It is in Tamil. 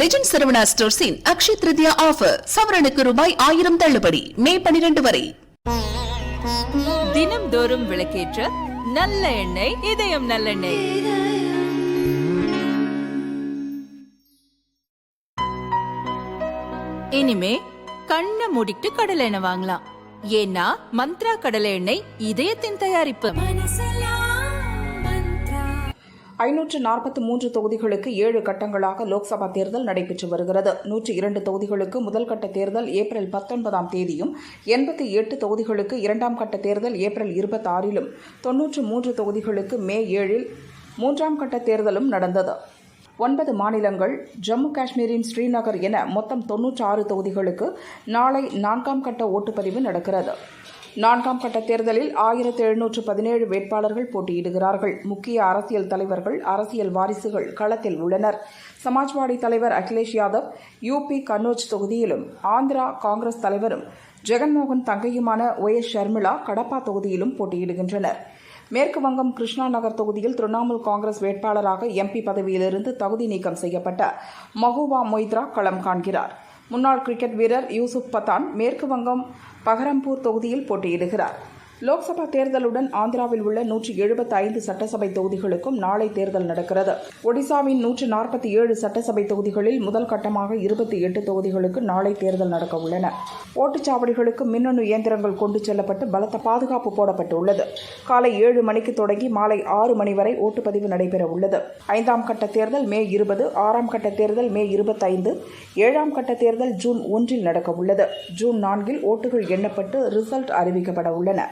லெஜண்ட் சரவணா ஸ்டோர்ஸின் அக்ஷய திருதியா ஆஃபர் சவரனுக்கு ரூபாய் 1000 தள்ளுபடி மே 12 வரை. தினம்தோறும் விளக்கேற்ற நல்ல எண்ணெய் இதயம் நல்லெண்ணெய். இனிமே கண்ணை மூடிட்டு கடலை எண்ணெய் வாங்கலாம். ஏன்னா மந்த்ரா கடலை எண்ணெய் இதயத்தின் தயாரிப்பு. 543 தொகுதிகளுக்கு 7 கட்டங்களாக லோக்சபா தேர்தல் நடைபெற்று வருகிறது. 102 தொகுதிகளுக்கு முதல் கட்ட தேர்தல் ஏப்ரல் 19ஆம் தேதியும், 88 தொகுதிகளுக்கு 2ஆம் கட்ட தேர்தல் ஏப்ரல் 26லும், 93 தொகுதிகளுக்கு மே 7இல் 3ஆம் கட்ட தேர்தலும் நடந்தது. 9 மாநிலங்கள், ஜம்மு காஷ்மீரின் ஸ்ரீநகர் என மொத்தம் 96 தொகுதிகளுக்கு நாளை 4ஆம் கட்ட ஓட்டுப்பதிவு நடக்கிறது. 4ஆம் கட்ட தேர்தலில் 1717 வேட்பாளர்கள் போட்டியிடுகிறார்கள். முக்கிய அரசியல் தலைவர்கள், அரசியல் வாரிசுகள் களத்தில் உள்ளனர். சமாஜ்வாடி தலைவர் அகிலேஷ் யாதவ் யூபி கன்னோஜ் தொகுதியிலும், ஆந்திரா காங்கிரஸ் தலைவரும் ஜெகன்மோகன் தங்கையுமான OS ஷர்மிளா கடப்பா தொகுதியிலும் போட்டியிடுகின்றனர். மேற்கு வங்கம் கிருஷ்ணா நகர் தொகுதியில் திரிணாமுல் காங்கிரஸ் வேட்பாளராக MP பதவியிலிருந்து தகுதி நீக்கம் செய்யப்பட்ட மஹூவா மொய்த்ரா களம் காண்கிறார். முன்னாள் கிரிக்கெட் வீரர் யூசுப் பதான் மேற்கு வங்கம் பஹரம்பூர் தொகுதியில் போட்டியிடுகிறார். லோக்சபா தேர்தலுடன் ஆந்திராவில் உள்ள 175 சட்டசபை தொகுதிகளுக்கும் நாளை தேர்தல் நடக்கிறது. ஒடிசாவின் 147 சட்டசபை தொகுதிகளில் முதல் கட்டமாக 28 தொகுதிகளுக்கு நாளை தேர்தல் நடக்க உள்ளன. ஓட்டுச்சாவடிகளுக்கு மின்னணு இயந்திரங்கள் கொண்டு செல்லப்பட்டு பலத்த பாதுகாப்பு போடப்பட்டுள்ளது. காலை 7 மணிக்கு தொடங்கி மாலை 6 மணி வரை ஓட்டுப்பதிவு நடைபெற உள்ளது. 5ஆம் கட்ட தேர்தல் மே 20, 6ஆம் கட்ட தேர்தல் மே 25, 7ஆம் கட்ட தேர்தல் ஜூன் 1இல் நடக்க உள்ளது. ஜூன் 4இல் ஓட்டுகள் எண்ணப்பட்டு ரிசல்ட் அறிவிக்கப்பட உள்ளன.